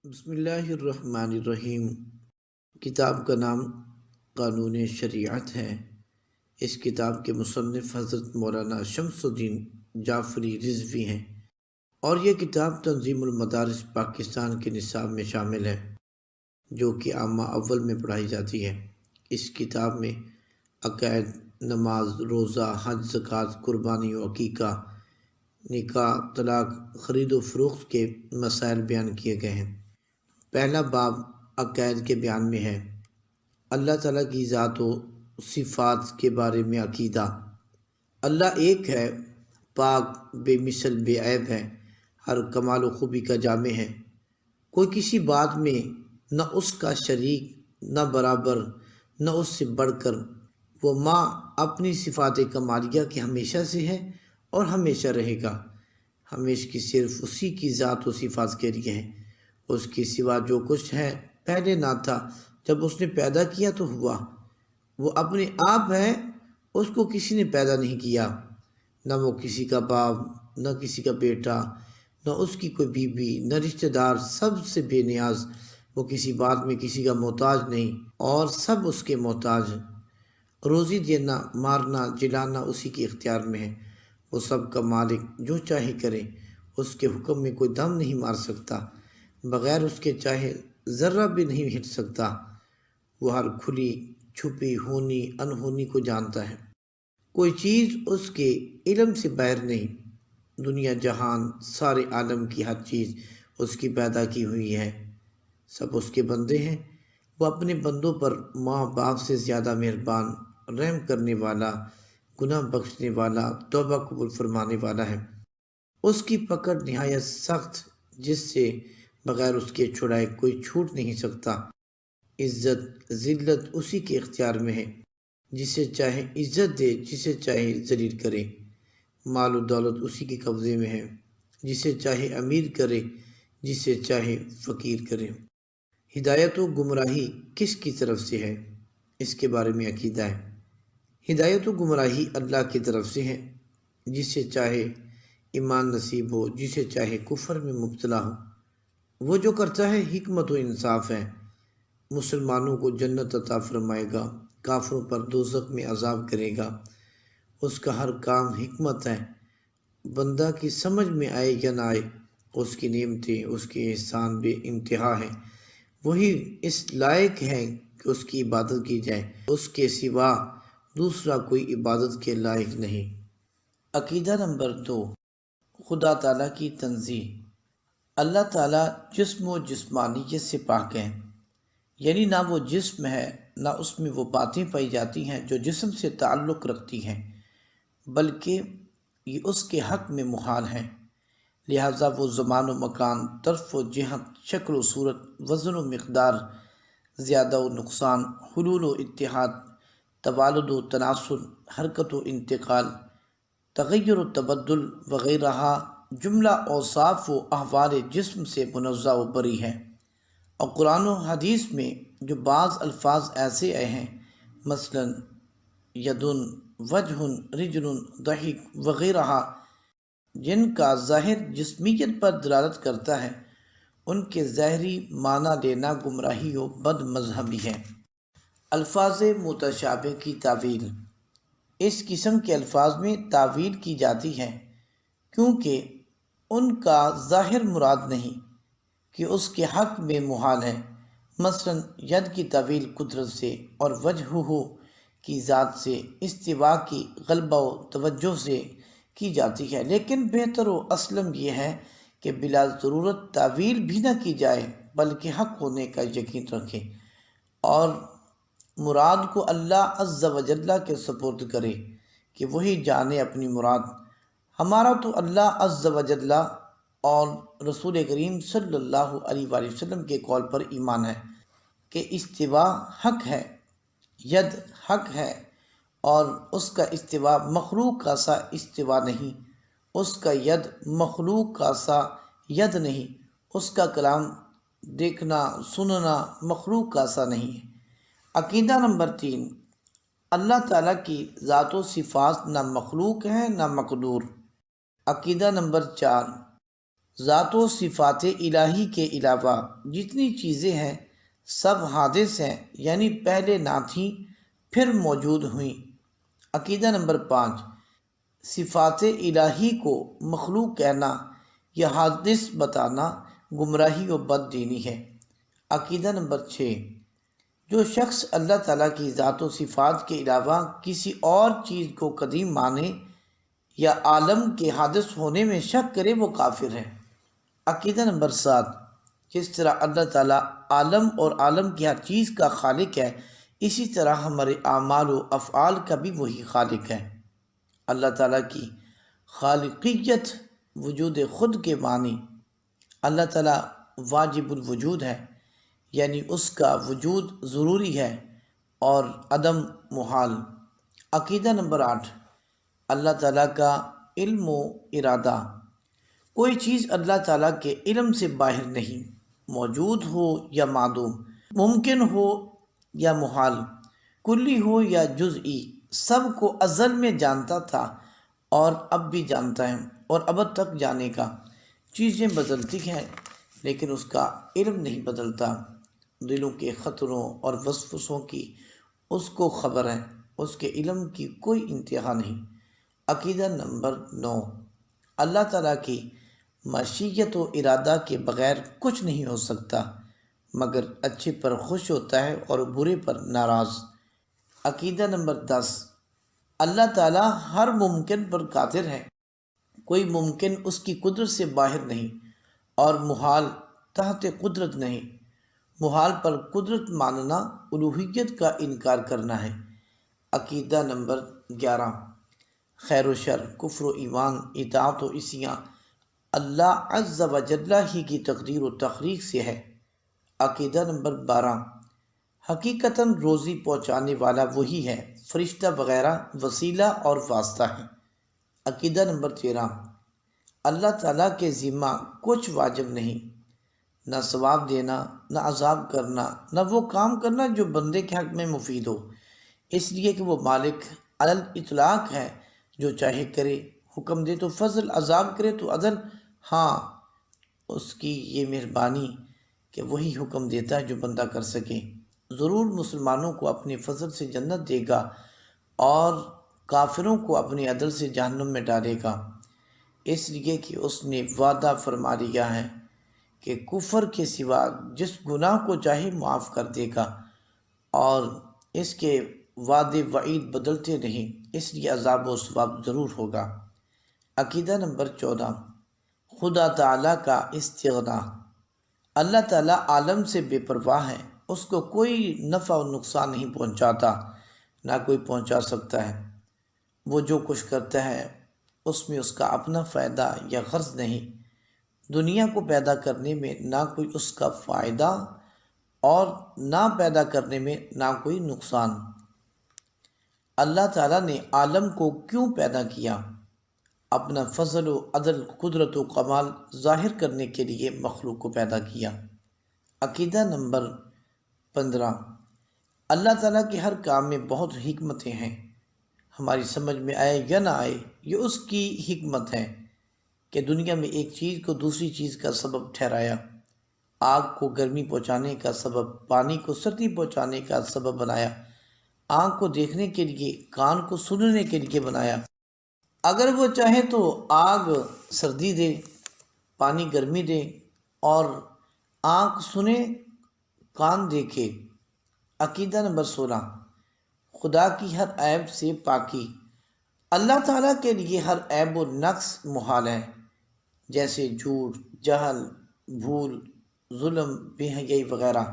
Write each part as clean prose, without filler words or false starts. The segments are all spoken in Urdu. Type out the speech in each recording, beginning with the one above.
بسم اللہ الرحمن الرحیم۔ کتاب کا نام قانون شریعت ہے۔ اس کتاب کے مصنف حضرت مولانا شمس الدین جعفری رضوی ہیں اور یہ کتاب تنظیم المدارس پاکستان کے نصاب میں شامل ہے جو کہ عامہ اول میں پڑھائی جاتی ہے۔ اس کتاب میں عقائد، نماز، روزہ، حج، زکوٰۃ، قربانی و عقیقہ، نکاح، طلاق، خرید و فروخت کے مسائل بیان کیے گئے ہیں۔ پہلا باب عقائد کے بیان میں ہے۔ اللہ تعالیٰ کی ذات و صفات کے بارے میں عقیدہ۔ اللہ ایک ہے، پاک، بے مثل، بے عیب ہے، ہر کمال و خوبی کا جامع ہے۔ کوئی کسی بات میں نہ اس کا شریک، نہ برابر، نہ اس سے بڑھ کر۔ وہ ماں اپنی صفات کمالیہ کے ہمیشہ سے ہے اور ہمیشہ رہے گا۔ ہمیشہ کی صرف اسی کی ذات و صفات کے لیے ہے۔ اس کے سوا جو کچھ ہے پہلے نہ تھا، جب اس نے پیدا کیا تو ہوا۔ وہ اپنے آپ ہے، اس کو کسی نے پیدا نہیں کیا، نہ وہ کسی کا باپ، نہ کسی کا بیٹا، نہ اس کی کوئی بیوی، نہ رشتہ دار، سب سے بے نیاز۔ وہ کسی بات میں کسی کا محتاج نہیں اور سب اس کے محتاج ہیں۔ روزی دینا، مارنا، جلانا اسی کے اختیار میں ہے۔ وہ سب کا مالک، جو چاہے کرے، اس کے حکم میں کوئی دم نہیں مار سکتا، بغیر اس کے چاہے ذرہ بھی نہیں ہٹ سکتا۔ وہ ہر کھلی چھپی ہونی انہونی کو جانتا ہے، کوئی چیز اس کے علم سے باہر نہیں۔ دنیا جہان، سارے عالم کی ہر چیز اس کی پیدا کی ہوئی ہے۔ سب اس کے بندے ہیں۔ وہ اپنے بندوں پر ماں باپ سے زیادہ مہربان، رحم کرنے والا، گناہ بخشنے والا، توبہ قبول فرمانے والا ہے۔ اس کی پکڑ نہایت سخت، جس سے بغیر اس کے چھڑائے کوئی چھوٹ نہیں سکتا۔ عزت ذلت اسی کے اختیار میں ہے، جسے چاہے عزت دے، جسے چاہے ذلیل کرے۔ مال و دولت اسی کے قبضے میں ہے، جسے چاہے امیر کرے، جسے چاہے فقیر کرے۔ ہدایت و گمراہی کس کی طرف سے ہے، اس کے بارے میں عقیدہ ہے۔ ہدایت و گمراہی اللہ کی طرف سے ہے، جسے چاہے ایمان نصیب ہو، جسے چاہے کفر میں مبتلا ہو۔ وہ جو کرتا ہے حکمت و انصاف ہے۔ مسلمانوں کو جنت عطا فرمائے گا، کافروں پر دوزخ میں عذاب کرے گا۔ اس کا ہر کام حکمت ہے، بندہ کی سمجھ میں آئے یا نہ آئے۔ اس کی نعمتیں، اس کے احسان بے انتہا ہیں۔ وہی اس لائق ہے کہ اس کی عبادت کی جائے، اس کے سوا دوسرا کوئی عبادت کے لائق نہیں۔ عقیدہ نمبر 2، خدا تعالیٰ کی تنزیہ۔ اللہ تعالیٰ جسم و جسمانیت سے پاک ہے، یعنی نہ وہ جسم ہے، نہ اس میں وہ باتیں پائی جاتی ہیں جو جسم سے تعلق رکھتی ہیں، بلکہ یہ اس کے حق میں محال ہیں۔ لہٰذا وہ زمان و مکان، طرف و جہت، شکل و صورت، وزن و مقدار، زیادہ و نقصان، حلول و اتحاد، توالد و تناسل، حرکت و انتقال، تغیر و تبدل وغیرہ جملہ اوصاف و احوال جسم سے منزہ و بری ہے۔ اور قرآن و حدیث میں جو بعض الفاظ ایسے آئے ہیں، مثلا یدن، وجہ، رجل، ضحک وغیرہ، جن کا ظاہر جسمیت پر دلالت کرتا ہے، ان کے ظاہری معنی لینا گمراہی و بد مذہبی ہے۔ الفاظ متشابہ کی تعویل۔ اس قسم کے الفاظ میں تعویل کی جاتی ہے کیونکہ ان کا ظاہر مراد نہیں کہ اس کے حق میں محال ہے۔ مثلا ید کی تعویل قدرت سے اور وجہہ کی ذات سے، استوا کی غلبہ و توجہ سے کی جاتی ہے، لیکن بہتر و اسلم یہ ہے کہ بلا ضرورت تعویل بھی نہ کی جائے، بلکہ حق ہونے کا یقین رکھے اور مراد کو اللہ عز و جل کے سپرد کرے کہ وہی جانے اپنی مراد۔ ہمارا تو اللہ عز و جل اور رسول کریم صلی اللہ علیہ وآلہ وسلم کے قول پر ایمان ہے کہ استوا حق ہے، ید حق ہے، اور اس کا استوا مخلوق کا سا استوا نہیں، اس کا ید مخلوق کا سا ید نہیں، اس کا کلام دیکھنا سننا مخلوق کا سا نہیں ہے۔ عقیدہ نمبر 3، اللہ تعالیٰ کی ذات و صفات نہ مخلوق ہیں نہ مقدور۔ عقیدہ نمبر 4، ذات و صفات الہی کے علاوہ جتنی چیزیں ہیں سب حادث ہیں، یعنی پہلے نہ تھیں پھر موجود ہوئیں۔ عقیدہ نمبر 5، صفات الہی کو مخلوق کہنا یا حادث بتانا گمراہی و بد دینی ہے۔ عقیدہ نمبر 6، جو شخص اللہ تعالیٰ کی ذات و صفات کے علاوہ کسی اور چیز کو قدیم مانے یا عالم کے حادث ہونے میں شک کرے وہ کافر ہے۔ عقیدہ نمبر 7، جس طرح اللہ تعالیٰ عالم اور عالم کی ہر چیز کا خالق ہے، اسی طرح ہمارے اعمال و افعال کا بھی وہی خالق ہے۔ اللہ تعالیٰ کی خالقیت وجود خود کے معنی، اللہ تعالیٰ واجب الوجود ہے، یعنی اس کا وجود ضروری ہے اور عدم محال۔ عقیدہ نمبر 8، اللہ تعالیٰ کا علم و ارادہ، کوئی چیز اللہ تعالیٰ کے علم سے باہر نہیں، موجود ہو یا معدوم، ممکن ہو یا محال، کلی ہو یا جزئی، سب کو ازل میں جانتا تھا اور اب بھی جانتا ہے اور ابد تک جانے کا۔ چیزیں بدلتی ہیں لیکن اس کا علم نہیں بدلتا۔ دلوں کے خطروں اور وسوسوں کی اس کو خبر ہے، اس کے علم کی کوئی انتہا نہیں۔ عقیدہ نمبر 9، اللہ تعالیٰ کی مشیت و ارادہ کے بغیر کچھ نہیں ہو سکتا، مگر اچھے پر خوش ہوتا ہے اور برے پر ناراض۔ عقیدہ نمبر 10، اللہ تعالیٰ ہر ممکن پر قادر ہے، کوئی ممکن اس کی قدرت سے باہر نہیں اور محال تحت قدرت نہیں۔ محال پر قدرت ماننا الوہیت کا انکار کرنا ہے۔ عقیدہ نمبر 11، خیر و شر، کفر و ایمان، اطاعت و عصیاں اللہ عز و جل ہی کی تقدیر و تخلیق سے ہے۔ عقیدہ نمبر 12، حقیقتاً روزی پہنچانے والا وہی ہے، فرشتہ وغیرہ وسیلہ اور واسطہ ہیں۔ عقیدہ نمبر 13، اللہ تعالیٰ کے ذمہ کچھ واجب نہیں، نہ ثواب دینا، نہ عذاب کرنا، نہ وہ کام کرنا جو بندے کے حق میں مفید ہو، اس لیے کہ وہ مالک علی الاطلاق ہے، جو چاہے کرے، حکم دے تو فضل، عذاب کرے تو عدل۔ ہاں، اس کی یہ مہربانی کہ وہی حکم دیتا ہے جو بندہ کر سکے۔ ضرور مسلمانوں کو اپنے فضل سے جنت دے گا اور کافروں کو اپنے عدل سے جہنم میں ڈالے گا، اس لیے کہ اس نے وعدہ فرما لیا ہے کہ کفر کے سوا جس گناہ کو چاہے معاف کر دے گا، اور اس کے وعدے وعید بدلتے نہیں، اس لیے عذاب و ثواب ضرور ہوگا۔ عقیدہ نمبر 14، خدا تعالیٰ کا استغنا، اللہ تعالیٰ عالم سے بے پرواہ ہے، اس کو کوئی نفع و نقصان نہیں پہنچاتا، نہ کوئی پہنچا سکتا ہے۔ وہ جو کچھ کرتا ہے اس میں اس کا اپنا فائدہ یا غرض نہیں، دنیا کو پیدا کرنے میں نہ کوئی اس کا فائدہ اور نہ پیدا کرنے میں نہ کوئی نقصان۔ اللہ تعالیٰ نے عالم کو کیوں پیدا کیا؟ اپنا فضل و عدل، قدرت و کمال ظاہر کرنے کے لیے مخلوق کو پیدا کیا۔ عقیدہ نمبر 15، اللہ تعالیٰ کے ہر کام میں بہت حکمتیں ہیں، ہماری سمجھ میں آئے یا نہ آئے، یہ اس کی حکمت ہے کہ دنیا میں ایک چیز کو دوسری چیز کا سبب ٹھہرایا، آگ کو گرمی پہنچانے کا سبب، پانی کو سردی پہنچانے کا سبب بنایا، آنکھ کو دیکھنے کے لیے، کان کو سننے کے لیے بنایا۔ اگر وہ چاہے تو آگ سردی دے، پانی گرمی دے، اور آنکھ سنے، کان دیکھے۔ عقیدہ نمبر 16، خدا کی ہر عیب سے پاکی، اللہ تعالیٰ کے لیے ہر عیب و نقص محال ہے، جیسے جھوٹ، جہل، بھول، ظلم، بے حیائی وغیرہ۔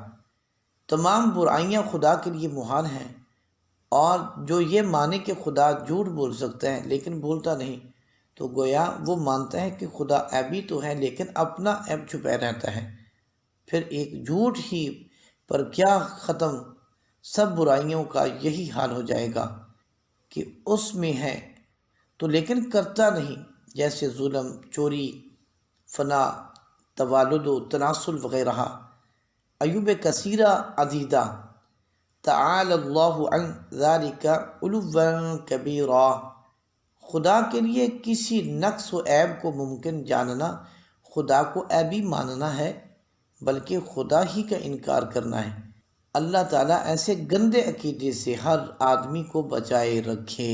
تمام برائیاں خدا کے لیے محال ہیں، اور جو یہ مانے کہ خدا جھوٹ بول سکتا ہے لیکن بولتا نہیں، تو گویا وہ مانتا ہے کہ خدا عیبی تو ہے لیکن اپنا عیب چھپائے رہتا ہے۔ پھر ایک جھوٹ ہی پر کیا ختم، سب برائیوں کا یہی حال ہو جائے گا کہ اس میں ہے تو لیکن کرتا نہیں، جیسے ظلم، چوری، فنا، توالد و تناسل وغیرہ۔ ایوب کثیرہ عدیدہ، تعالی اللہ عن ذالک علوا کبیرا، خدا کے لیے کسی نقص و عیب کو ممکن جاننا خدا کو عیبی ماننا ہے بلکہ خدا ہی کا انکار کرنا ہے۔ اللہ تعالیٰ ایسے گندے عقیدے سے ہر آدمی کو بچائے رکھے۔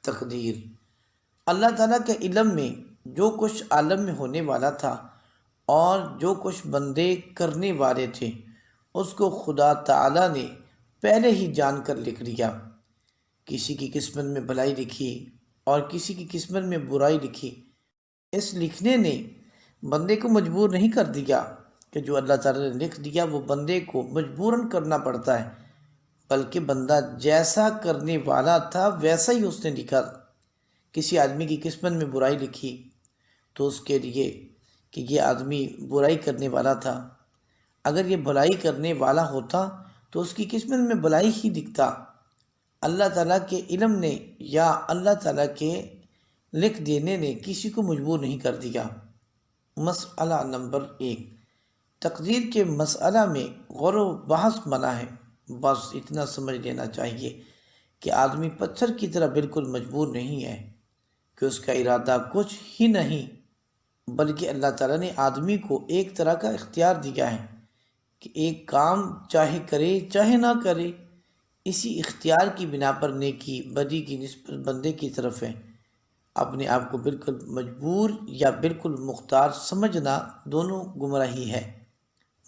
تقدیر: اللہ تعالیٰ کے علم میں جو کچھ عالم میں ہونے والا تھا اور جو کچھ بندے کرنے والے تھے اس کو خدا تعالیٰ نے پہلے ہی جان کر لکھ لیا۔ کسی کی قسمت میں بھلائی لکھی اور کسی کی قسمت میں برائی لکھی۔ اس لکھنے نے بندے کو مجبور نہیں کر دیا کہ جو اللہ تعالیٰ نے لکھ دیا وہ بندے کو مجبوراً کرنا پڑتا ہے، بلکہ بندہ جیسا کرنے والا تھا ویسا ہی اس نے لکھا۔ کسی آدمی کی قسمت میں برائی لکھی تو اس کے لیے کہ یہ آدمی برائی کرنے والا تھا، اگر یہ بھلائی کرنے والا ہوتا تو اس کی قسمت میں بھلائی ہی لکھتا۔ اللہ تعالیٰ کے علم نے یا اللہ تعالیٰ کے لکھ دینے نے کسی کو مجبور نہیں کر دیا۔ مسئلہ نمبر 1، تقدیر کے مسئلہ میں غور و بحث منع ہے۔ بس اتنا سمجھ لینا چاہیے کہ آدمی پتھر کی طرح بالکل مجبور نہیں ہے، کہ اس کا ارادہ کچھ ہی نہیں، بلکہ اللہ تعالیٰ نے آدمی کو ایک طرح کا اختیار دیا ہے کہ ایک کام چاہے کرے چاہے نہ کرے۔ اسی اختیار کی بنا پر نیکی بدی کی نسبت بندے کی طرف ہے۔ اپنے آپ کو بالکل مجبور یا بالکل مختار سمجھنا دونوں گمراہی ہے۔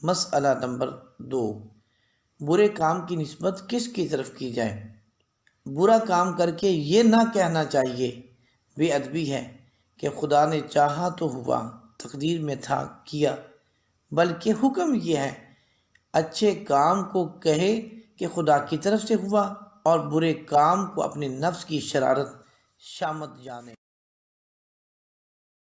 مسئلہ نمبر 2، برے کام کی نسبت کس کی طرف کی جائے؟ برا کام کر کے یہ نہ کہنا چاہیے بے ادبی ہے کہ خدا نے چاہا تو ہوا، تقدیر میں تھا کیا، بلکہ حکم یہ ہے اچھے کام کو کہے کہ خدا کی طرف سے ہوا اور برے کام کو اپنے نفس کی شرارت شامت جانے۔